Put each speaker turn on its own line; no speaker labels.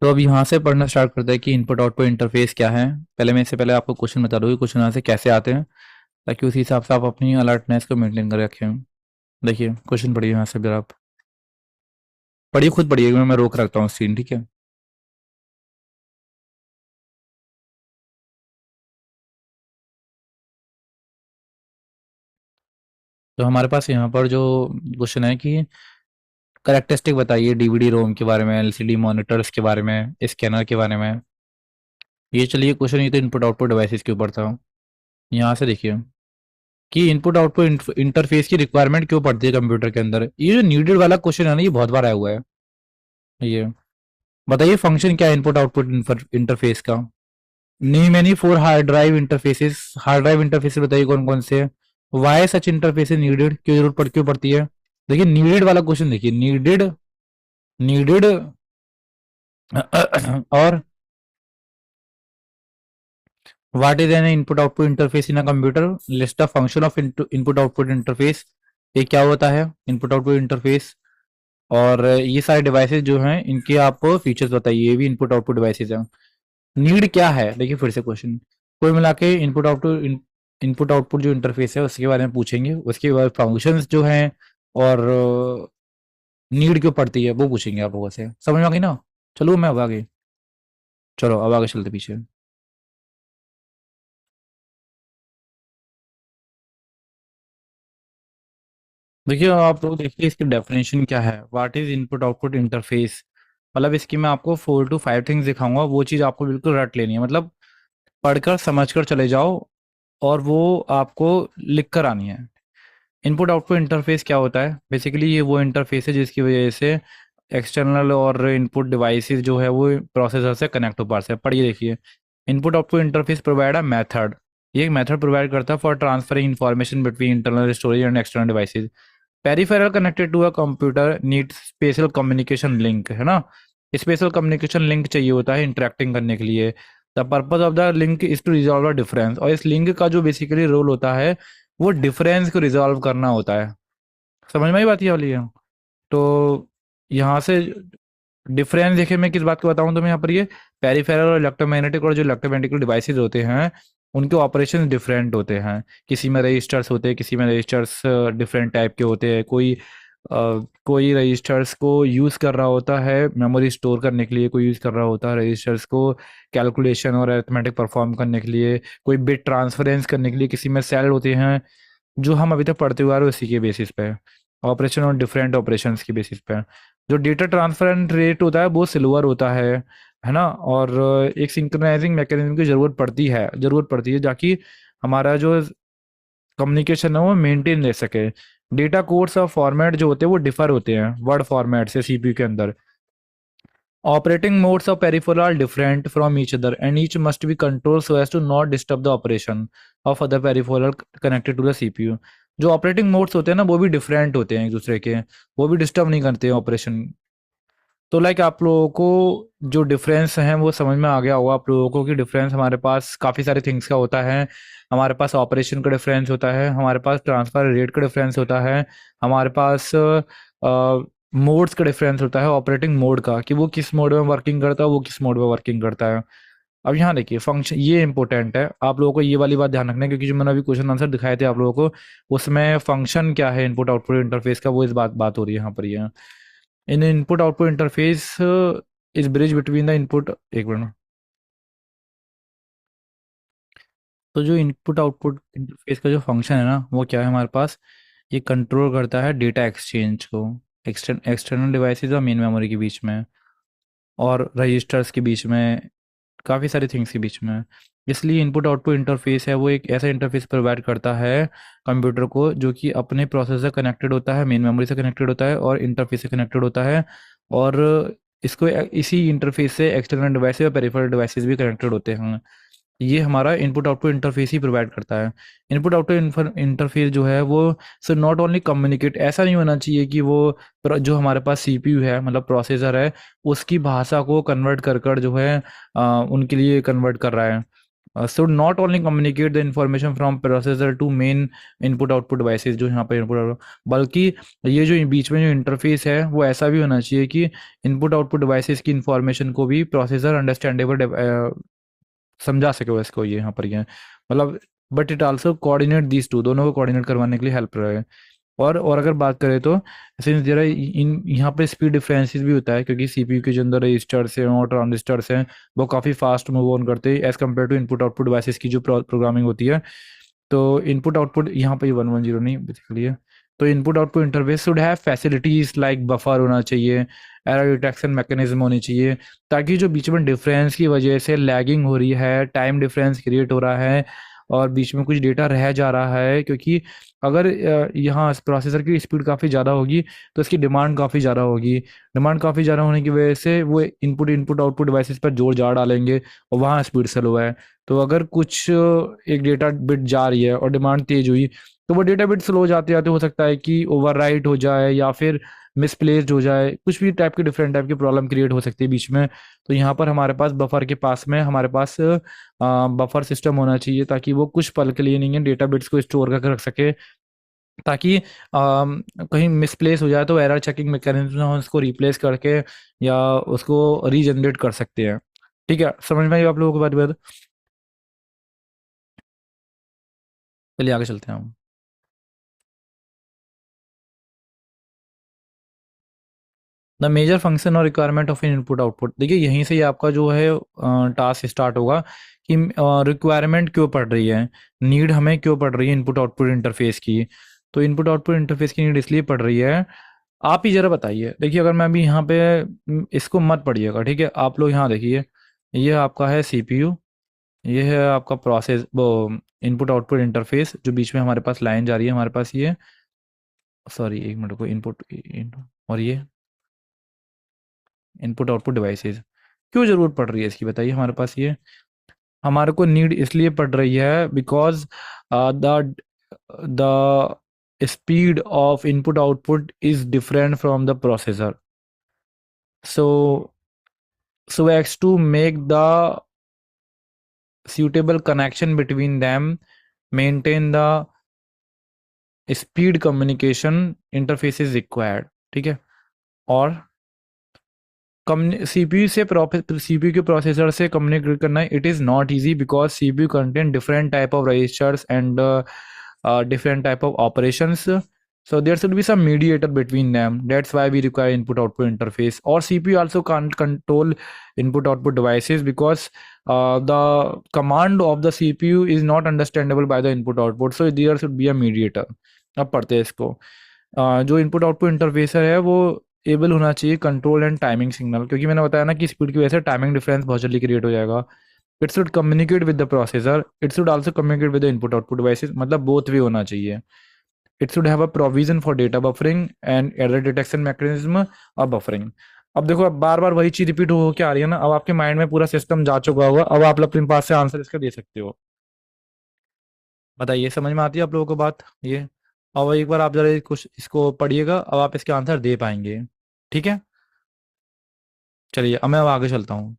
तो अब यहाँ से पढ़ना स्टार्ट करते हैं कि इनपुट आउटपुट इंटरफेस क्या है। पहले मैं इससे पहले आपको क्वेश्चन बता दूँ कि क्वेश्चन यहाँ से कैसे आते हैं, ताकि उसी हिसाब से आप अपनी अलर्टनेस को मेंटेन कर रखें। देखिए क्वेश्चन पढ़िए यहाँ से, फिर आप पढ़िए, खुद पढ़िए, मैं रोक रखता हूँ सीन, ठीक है। तो हमारे पास यहाँ पर जो क्वेश्चन है कि करेक्टरिस्टिक बताइए डीवीडी रोम के बारे में, एलसीडी मॉनिटर्स के बारे में, स्कैनर के बारे में। ये चलिए क्वेश्चन, ये तो इनपुट आउटपुट डिवाइसेस के ऊपर था। यहाँ से देखिए कि इनपुट आउटपुट इंटरफेस की रिक्वायरमेंट क्यों पड़ती है कंप्यूटर के अंदर। ये जो नीडेड वाला क्वेश्चन है ना, ये बहुत बार आया हुआ है। ये बताइए फंक्शन क्या है इनपुट आउटपुट इंटरफेस का। Name any four hard drive interfaces. Hard drive interfaces बताइए कौन कौन से हैं। वाई सच इंटरफेस नीडेड, क्यों जरूरत पड़ क्यों पड़ती है। देखिए नीडेड वाला क्वेश्चन, देखिए नीडेड, नीडेड और what is an input output interface in a computer. List of function of input output interface. ये क्या होता है इनपुट आउटपुट इंटरफेस। और ये सारे डिवाइसेस जो हैं इनके आप फीचर्स बताइए, ये भी इनपुट आउटपुट डिवाइसेस हैं। नीड क्या है, देखिए फिर से क्वेश्चन, कोई मिला के इनपुट आउटपुट जो इंटरफेस है उसके बारे में पूछेंगे, उसके बाद फंक्शंस जो हैं और नीड क्यों पड़ती है वो पूछेंगे आप लोगों से। समझ में आ गई ना। चलो मैं अब आगे, चलो अब आगे चलते पीछे। देखिए आप लोग देखिए इसकी डेफिनेशन क्या है, what is input output interface. मतलब इसकी मैं आपको 4 to 5 थिंग्स दिखाऊंगा, वो चीज़ आपको बिल्कुल रट लेनी है, मतलब पढ़कर समझकर चले जाओ और वो आपको लिख कर आनी है। इनपुट आउटपुट इंटरफेस क्या होता है, बेसिकली ये वो इंटरफेस है जिसकी वजह से एक्सटर्नल और इनपुट डिवाइसेस जो है वो प्रोसेसर से कनेक्ट हो पाते हैं। पढ़िए देखिए, input output interface provide a method. ये एक मेथड प्रोवाइड करता है for transferring information between internal storage and external devices. Peripheral connected to a computer need special communication link, है ना। स्पेशल कम्युनिकेशन लिंक चाहिए होता है इंटरेक्टिंग करने के लिए। The purpose of the link is to resolve a difference, और इस लिंक का जो बेसिकली रोल होता है वो डिफरेंस को रिजॉल्व करना होता है। समझ में आई बात ये वाली है। तो यहाँ से डिफरेंस देखिए, मैं किस बात को बताऊं तो मैं यहाँ पर ये पेरिफेरल और इलेक्ट्रोमैग्नेटिक और जो इलेक्ट्रोमैग्नेटिक डिवाइसेस होते हैं उनके ऑपरेशन डिफरेंट होते हैं। किसी में रजिस्टर्स होते हैं, किसी में रजिस्टर्स डिफरेंट टाइप के होते हैं। कोई रजिस्टर्स को यूज़ कर रहा होता है मेमोरी स्टोर करने के लिए, कोई यूज़ कर रहा होता है रजिस्टर्स को कैलकुलेशन और अरिथमेटिक परफॉर्म करने के लिए, कोई बिट ट्रांसफरेंस करने के लिए। किसी में सेल होते हैं जो हम अभी तक पढ़ते हुए आ रहे हैं उसी के बेसिस पे, ऑपरेशन और डिफरेंट ऑपरेशंस के बेसिस पे। जो डेटा ट्रांसफर रेट होता है वो सिल्वर होता है ना। और एक सिंक्रोनाइजिंग मैकेनिज्म की ज़रूरत पड़ती है ताकि हमारा जो कम्युनिकेशन है वो मेंटेन रह सके। डेटा कोड्स और फॉर्मेट जो होते हैं वो डिफर होते हैं वर्ड फॉर्मेट से सीपीयू के अंदर। Operating modes of peripheral are different from each other and each must be controlled so as to not disturb the operation of other peripheral connected to the CPU। जो operating modes होते हैं ना वो भी different होते हैं एक दूसरे के, वो भी डिस्टर्ब नहीं करते हैं ऑपरेशन। तो लाइक आप लोगों को जो डिफरेंस है वो समझ में आ गया होगा आप लोगों को कि डिफरेंस हमारे पास काफ़ी सारे थिंग्स का होता है। हमारे पास ऑपरेशन का डिफरेंस होता है, हमारे पास ट्रांसफर रेट का डिफरेंस होता है, हमारे पास मोड्स का डिफरेंस होता है, ऑपरेटिंग मोड का कि वो किस मोड में वर्किंग करता है, वो किस मोड में वर्किंग करता है। अब यहाँ देखिए फंक्शन, ये इंपॉर्टेंट है आप लोगों को ये वाली बात ध्यान रखना है, क्योंकि जो मैंने अभी क्वेश्चन आंसर दिखाए थे आप लोगों को उसमें फंक्शन क्या है इनपुट आउटपुट इंटरफेस का वो इस बात बात हो रही है यहाँ पर। ये in input output interface is bridge between the input, एक मिनट। तो जो इनपुट आउटपुट इंटरफेस का जो फंक्शन है ना वो क्या है हमारे पास, ये कंट्रोल करता है डेटा एक्सचेंज को एक्सटर्नल डिवाइसेस और मेन मेमोरी के बीच में, और रजिस्टर्स के बीच में, काफ़ी सारी थिंग्स के बीच में। इसलिए इनपुट आउटपुट इंटरफेस है वो एक ऐसा इंटरफेस प्रोवाइड करता है कंप्यूटर को जो कि अपने प्रोसेसर से कनेक्टेड होता है, मेन मेमोरी से कनेक्टेड होता है और इंटरफेस से कनेक्टेड होता है। और इसको इसी इंटरफेस से एक्सटर्नल डिवाइसेस और पेरिफेरल डिवाइसेस भी कनेक्टेड होते हैं। ये हमारा इनपुट आउटपुट इंटरफेस ही प्रोवाइड करता है। इनपुट आउटपुट इंटरफेस जो है वो सो नॉट ओनली कम्युनिकेट, ऐसा नहीं होना चाहिए कि वो जो हमारे पास सीपीयू है मतलब प्रोसेसर है उसकी भाषा को कन्वर्ट कर कर जो है उनके लिए कन्वर्ट कर रहा है। should not only communicate the information from processor to main input output devices, जो यहाँ पर इनपुट, बल्कि ये जो बीच में जो इंटरफेस है वो ऐसा भी होना चाहिए कि इनपुट आउटपुट डिवाइसेस की इंफॉर्मेशन को भी प्रोसेसर अंडरस्टैंडेबल समझा सके वो इसको, ये यहाँ पर ये मतलब, but it also coordinate these two, दोनों को कोऑर्डिनेट करवाने के लिए हेल्प रहे। और अगर बात करें तो सिंस जरा इन यहाँ पे स्पीड डिफरेंसेस भी होता है, क्योंकि सीपीयू के जो अंदर रजिस्टर्स हैं और ट्रांजिस्टर्स हैं वो काफ़ी फास्ट मूव ऑन करते हैं as compare to input output devices की जो प्रोग्रामिंग होती है। तो इनपुट आउटपुट यहाँ पे 110 नहीं बेसिकली है। तो input output interface should have facilities like buffer होना चाहिए, एरर डिटेक्शन मैकेनिज्म होनी चाहिए, ताकि जो बीच में डिफरेंस की वजह से लैगिंग हो रही है, टाइम डिफरेंस क्रिएट हो रहा है और बीच में कुछ डेटा रह जा रहा है, क्योंकि अगर यहाँ प्रोसेसर की स्पीड काफ़ी ज़्यादा होगी तो इसकी डिमांड काफ़ी ज़्यादा होगी। डिमांड काफ़ी ज़्यादा होने की वजह से वो इनपुट इनपुट आउटपुट डिवाइसेस पर जोर जा डालेंगे और वहाँ स्पीड स्लो है। तो अगर कुछ एक डेटा बिट जा रही है और डिमांड तेज हुई तो वो डेटा बिट स्लो जाते जाते हो सकता है कि ओवरराइट हो जाए या फिर मिसप्लेस्ड हो जाए, कुछ भी टाइप की डिफरेंट टाइप की प्रॉब्लम क्रिएट हो सकती है बीच में। तो यहाँ पर हमारे पास बफर के पास में हमारे पास बफर सिस्टम होना चाहिए, ताकि वो कुछ पल के लिए नहीं है डेटा बिट्स को स्टोर करके रख सके, ताकि कहीं मिसप्लेस हो जाए तो एरर चेकिंग मैकेनिज्म हम उसको रिप्लेस करके या उसको रीजनरेट कर सकते हैं। ठीक है, समझ में आई आप लोगों को बात? चलिए आगे चलते हैं हम। द मेजर फंक्शन और requirement of in input output, देखिए यहीं से ही आपका जो है टास्क स्टार्ट होगा कि रिक्वायरमेंट क्यों पड़ रही है, नीड हमें क्यों पड़ रही है इनपुट आउटपुट इंटरफेस की। तो इनपुट आउटपुट इंटरफेस की नीड इसलिए पड़ रही है, आप ही जरा बताइए। देखिए अगर मैं अभी यहाँ पे इसको मत पढ़िएगा, ठीक है, आप लोग यहाँ देखिए, ये आपका है सीपीयू, ये है आपका प्रोसेस वो इनपुट आउटपुट इंटरफेस, जो बीच में हमारे पास लाइन जा रही है हमारे पास ये, सॉरी एक मिनट को, इनपुट और ये इनपुट आउटपुट डिवाइसेस क्यों जरूरत पड़ रही है इसकी, बताइए हमारे पास ये। हमारे को नीड इसलिए पड़ रही है because the the speed of input output is different from the processor, so as to make the suitable connection between them, maintain the speed communication interface is required। ठीक है, और सीपीयू से सीपीयू के processor से communicate करना, it is not easy because CPU contain different type of registers and different type of operations, so there should be some mediator between them, that's why we require input output interface। or CPU also can't control input output devices because the command of the CPU is not understandable by the input output, so there should be a mediator। अब पढ़ते हैं इसको। जो input output इंटरफेसर है वो able होना चाहिए control and timing signal, क्योंकि मैंने बताया ना कि स्पीड की वजह से टाइमिंग डिफरेंस बहुत जल्दी क्रिएट हो जाएगा। It should communicate with the processor, it should also communicate with the input output devices, मतलब बोथ वे होना चाहिए। It should have a provision for data buffering and error detection mechanism और buffering. अब देखो, अब बार बार वही चीज रिपीट हो क्या आ रही है ना, अब आपके माइंड में पूरा सिस्टम जा चुका होगा, अब आप अपने पास से आंसर इसका दे सकते हो। बताइए समझ में आती है आप लोगों को बात ये? और एक बार आप जरा कुछ इसको पढ़िएगा, अब आप इसके आंसर दे पाएंगे। ठीक है, चलिए अब मैं अब आगे चलता हूँ।